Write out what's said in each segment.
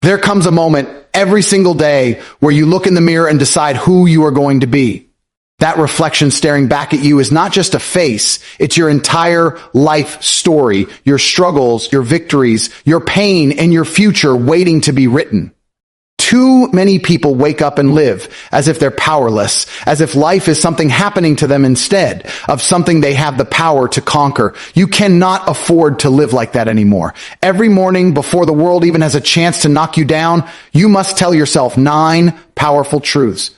There comes a moment every single day where you look in the mirror and decide who you are going to be. That reflection staring back at you is not just a face, it's your entire life story, your struggles, your victories, your pain, and your future waiting to be written. Too many people wake up and live as if they're powerless, as if life is something happening to them instead of something they have the power to conquer. You cannot afford to live like that anymore. Every morning, before the world even has a chance to knock you down, you must tell yourself 9 powerful truths.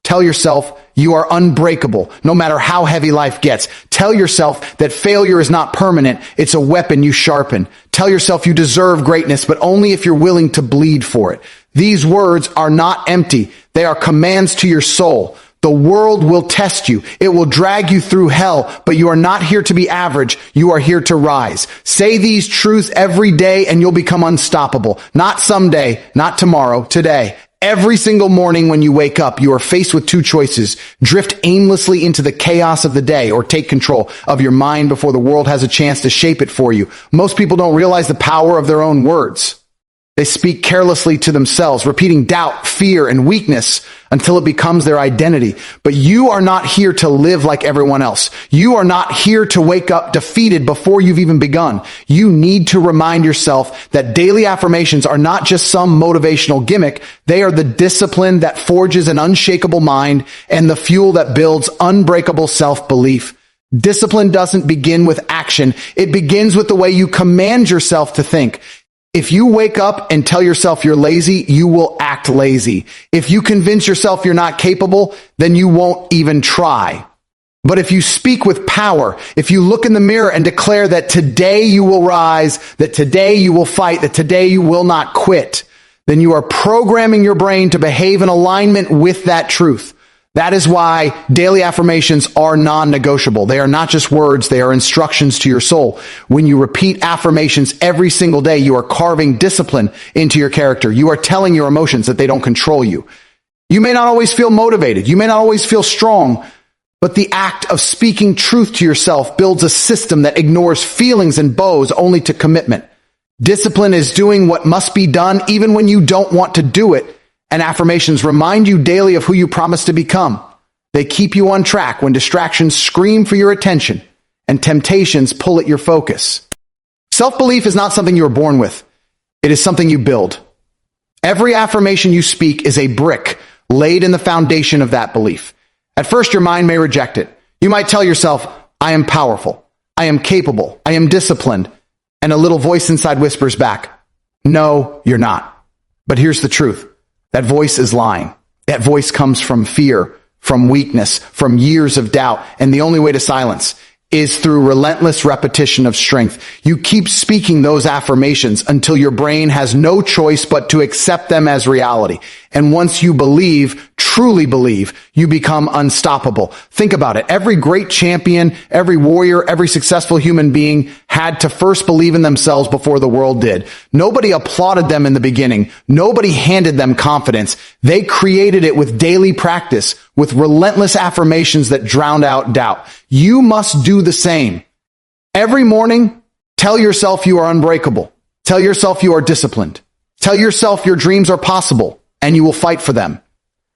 Tell yourself you are unbreakable, no matter how heavy life gets. Tell yourself that failure is not permanent, it's a weapon you sharpen. Tell yourself you deserve greatness, but only if you're willing to bleed for it. These words are not empty. They are commands to your soul. The world will test you. It will drag you through hell, but you are not here to be average. You are here to rise. Say these truths every day and you'll become unstoppable. Not someday, not tomorrow, today. Every single morning when you wake up, you are faced with 2 choices. Drift aimlessly into the chaos of the day or take control of your mind before the world has a chance to shape it for you. Most people don't realize the power of their own words. They speak carelessly to themselves, repeating doubt, fear, and weakness until it becomes their identity. But you are not here to live like everyone else. You are not here to wake up defeated before you've even begun. You need to remind yourself that daily affirmations are not just some motivational gimmick. They are the discipline that forges an unshakable mind and the fuel that builds unbreakable self-belief. Discipline doesn't begin with action. It begins with the way you command yourself to think. If you wake up and tell yourself you're lazy, you will act lazy. If you convince yourself you're not capable, then you won't even try. But if you speak with power, if you look in the mirror and declare that today you will rise, that today you will fight, that today you will not quit, then you are programming your brain to behave in alignment with that truth. That is why daily affirmations are non-negotiable. They are not just words, they are instructions to your soul. When you repeat affirmations every single day, you are carving discipline into your character. You are telling your emotions that they don't control you. You may not always feel motivated. You may not always feel strong, but the act of speaking truth to yourself builds a system that ignores feelings and bows only to commitment. Discipline is doing what must be done even when you don't want to do it. And affirmations remind you daily of who you promise to become. They keep you on track when distractions scream for your attention and temptations pull at your focus. Self-belief is not something you are born with. It is something you build. Every affirmation you speak is a brick laid in the foundation of that belief. At first, your mind may reject it. You might tell yourself, I am powerful. I am capable. I am disciplined. And a little voice inside whispers back, no, you're not. But here's the truth. That voice is lying. That voice comes from fear, from weakness, from years of doubt. And the only way to silence is through relentless repetition of strength. You keep speaking those affirmations until your brain has no choice but to accept them as reality. And once you believe, truly believe, you become unstoppable. Think about it. Every great champion, every warrior, every successful human being had to first believe in themselves before the world did. Nobody applauded them in the beginning. Nobody handed them confidence. They created it with daily practice, with relentless affirmations that drowned out doubt. You must do the same. Every morning, tell yourself you are unbreakable. Tell yourself you are disciplined. Tell yourself your dreams are possible and you will fight for them.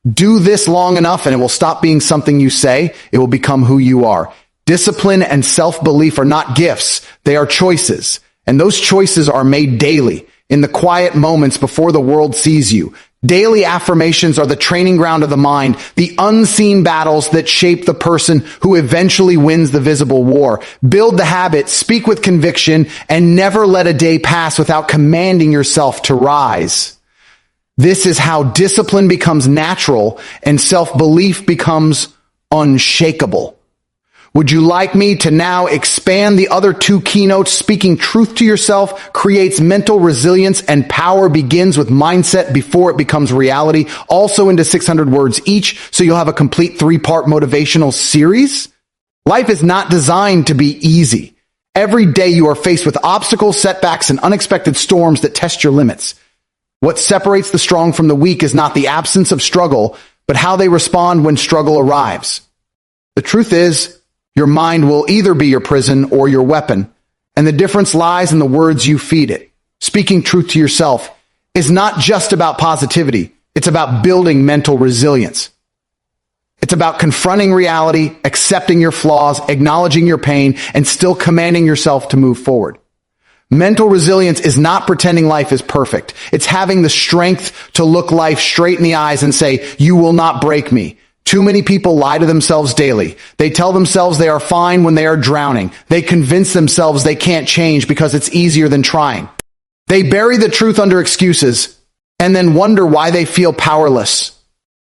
Do this long enough and it will stop being something you say. It will become who you are. Discipline and self-belief are not gifts. They are choices. And those choices are made daily in the quiet moments before the world sees you. Daily affirmations are the training ground of the mind, the unseen battles that shape the person who eventually wins the visible war. Build the habit, speak with conviction, and never let a day pass without commanding yourself to rise. This is how discipline becomes natural and self-belief becomes unshakable. Would you like me to now expand the other 2 keynotes? Speaking truth to yourself creates mental resilience and power begins with mindset before it becomes reality. Also into 600 words each, so you'll have a complete 3-part motivational series. Life is not designed to be easy. Every day you are faced with obstacles, setbacks, and unexpected storms that test your limits. What separates the strong from the weak is not the absence of struggle, but how they respond when struggle arrives. The truth is, your mind will either be your prison or your weapon, and the difference lies in the words you feed it. Speaking truth to yourself is not just about positivity. It's about building mental resilience. It's about confronting reality, accepting your flaws, acknowledging your pain, and still commanding yourself to move forward. Mental resilience is not pretending life is perfect. It's having the strength to look life straight in the eyes and say, "You will not break me." Too many people lie to themselves daily. They tell themselves they are fine when they are drowning. They convince themselves they can't change because it's easier than trying. They bury the truth under excuses and then wonder why they feel powerless.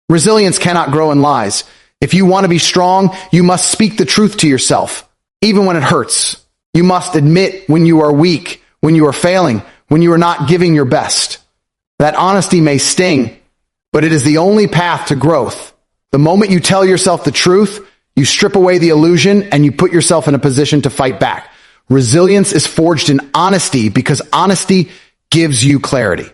Resilience cannot grow in lies. If you want to be strong, you must speak the truth to yourself, even when it hurts. You must admit when you are weak, when you are failing, when you are not giving your best. That honesty may sting, but it is the only path to growth. The moment you tell yourself the truth, you strip away the illusion and you put yourself in a position to fight back. Resilience is forged in honesty because honesty gives you clarity.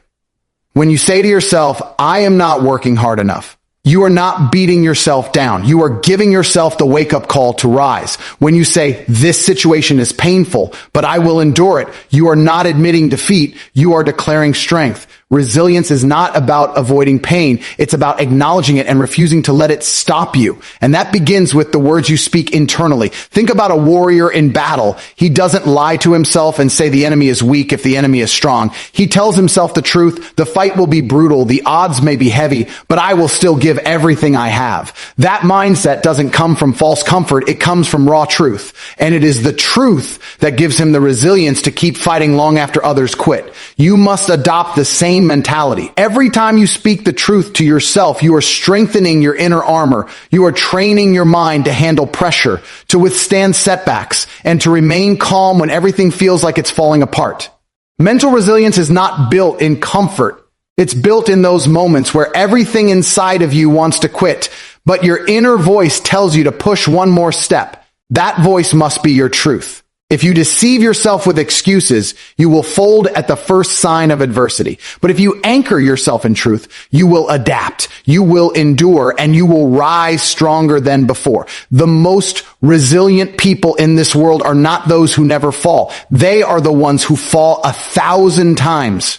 When you say to yourself, "I am not working hard enough," you are not beating yourself down. You are giving yourself the wake-up call to rise. When you say, "This situation is painful, but I will endure it," you are not admitting defeat. You are declaring strength. Resilience is not about avoiding pain. It's about acknowledging it and refusing to let it stop you. And that begins with the words you speak internally. Think about a warrior in battle. He doesn't lie to himself and say the enemy is weak if the enemy is strong. He tells himself the truth. The fight will be brutal. The odds may be heavy, but I will still give everything I have. That mindset doesn't come from false comfort. It comes from raw truth. And it is the truth that gives him the resilience to keep fighting long after others quit. You must adopt the same mentality. Every time you speak the truth to yourself, you are strengthening your inner armor. You are training your mind to handle pressure, to withstand setbacks, and to remain calm when everything feels like it's falling apart. Mental resilience is not built in comfort. It's built in those moments where everything inside of you wants to quit, but your inner voice tells you to push one more step. That voice must be your truth. If you deceive yourself with excuses, you will fold at the first sign of adversity. But if you anchor yourself in truth, you will adapt, you will endure, and you will rise stronger than before. The most resilient people in this world are not those who never fall. They are the ones who fall 1,000 times.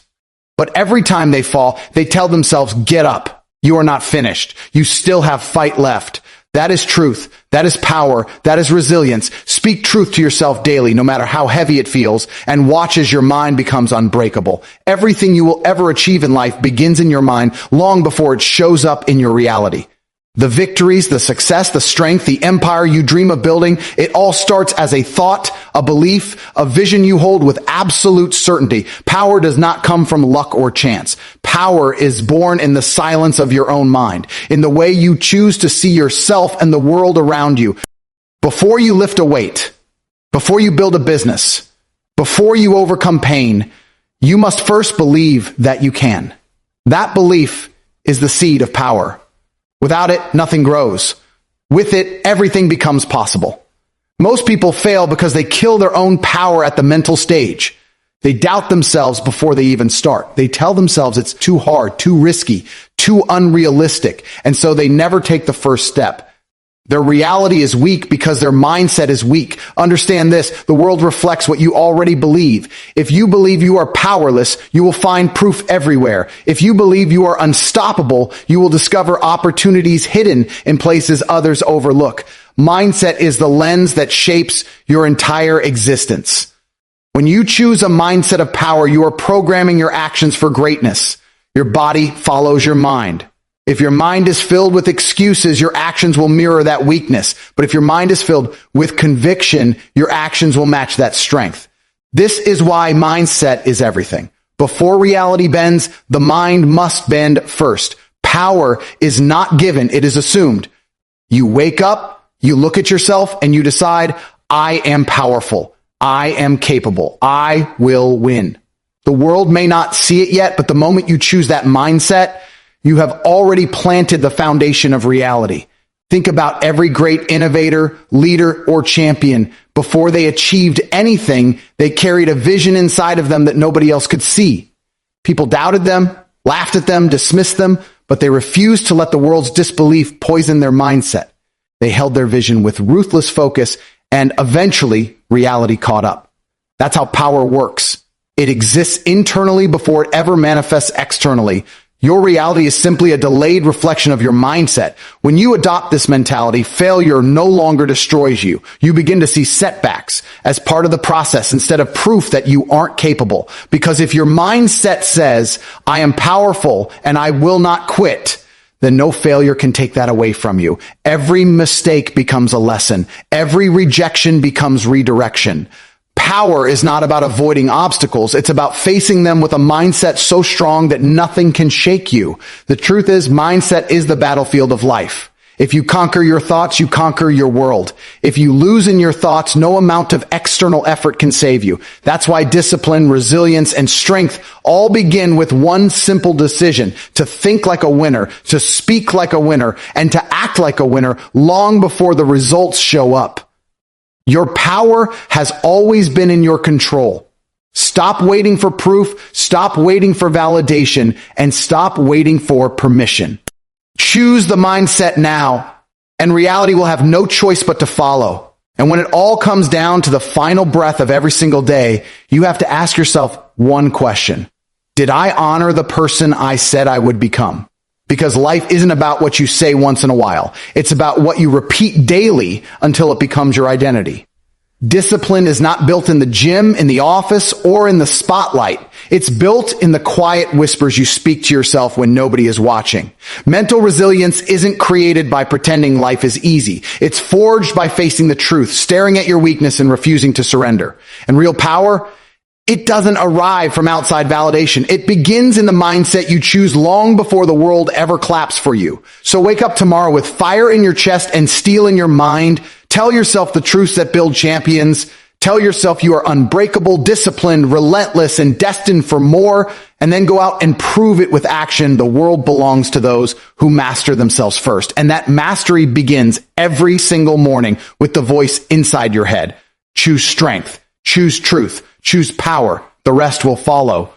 But every time they fall, they tell themselves, "Get up. You are not finished. You still have fight left." That is truth. That is power. That is resilience. Speak truth to yourself daily, no matter how heavy it feels, and watch as your mind becomes unbreakable. Everything you will ever achieve in life begins in your mind long before it shows up in your reality. The victories, the success, the strength, the empire you dream of building, it all starts as a thought, a belief, a vision you hold with absolute certainty. Power does not come from luck or chance. Power is born in the silence of your own mind, in the way you choose to see yourself and the world around you. Before you lift a weight, before you build a business, before you overcome pain, you must first believe that you can. That belief is the seed of power. Without it, nothing grows. With it, everything becomes possible. Most people fail because they kill their own power at the mental stage. They doubt themselves before they even start. They tell themselves it's too hard, too risky, too unrealistic, and so they never take the first step. Their reality is weak because their mindset is weak. Understand this, the world reflects what you already believe. If you believe you are powerless, you will find proof everywhere. If you believe you are unstoppable, you will discover opportunities hidden in places others overlook. Mindset is the lens that shapes your entire existence. When you choose a mindset of power, you are programming your actions for greatness. Your body follows your mind. If your mind is filled with excuses, your actions will mirror that weakness. But if your mind is filled with conviction, your actions will match that strength. This is why mindset is everything. Before reality bends, the mind must bend first. Power is not given, it is assumed. You wake up, you look at yourself, and you decide, "I am powerful. I am capable. I will win." The world may not see it yet, but the moment you choose that mindset, you have already planted the foundation of reality. Think about every great innovator, leader, or champion. Before they achieved anything, they carried a vision inside of them that nobody else could see. People doubted them, laughed at them, dismissed them, but they refused to let the world's disbelief poison their mindset. They held their vision with ruthless focus, and eventually reality caught up. That's how power works. It exists internally before it ever manifests externally. Your reality is simply a delayed reflection of your mindset. When you adopt this mentality, failure no longer destroys you. You begin to see setbacks as part of the process instead of proof that you aren't capable. Because if your mindset says, I am powerful and I will not quit, then no failure can take that away from you. Every mistake becomes a lesson. Every rejection becomes redirection. Power is not about avoiding obstacles. It's about facing them with a mindset so strong that nothing can shake you. The truth is, mindset is the battlefield of life. If you conquer your thoughts, you conquer your world. If you lose in your thoughts, no amount of external effort can save you. That's why discipline, resilience, and strength all begin with one simple decision: to think like a winner, to speak like a winner, and to act like a winner long before the results show up. Your power has always been in your control. Stop waiting for proof, stop waiting for validation, and stop waiting for permission. Choose the mindset now, and reality will have no choice but to follow. And when it all comes down to the final breath of every single day, you have to ask yourself one question: did I honor the person I said I would become? Because life isn't about what you say once in a while. It's about what you repeat daily until it becomes your identity. Discipline is not built in the gym, in the office, or in the spotlight. It's built in the quiet whispers you speak to yourself when nobody is watching. Mental resilience isn't created by pretending life is easy. It's forged by facing the truth, staring at your weakness, and refusing to surrender. And real power, it doesn't arrive from outside validation. It begins in the mindset you choose long before the world ever claps for you. So wake up tomorrow with fire in your chest and steel in your mind. Tell yourself the truths that build champions. Tell yourself you are unbreakable, disciplined, relentless, and destined for more. And then go out and prove it with action. The world belongs to those who master themselves first. And that mastery begins every single morning with the voice inside your head. Choose strength. Choose truth. Choose power. The rest will follow.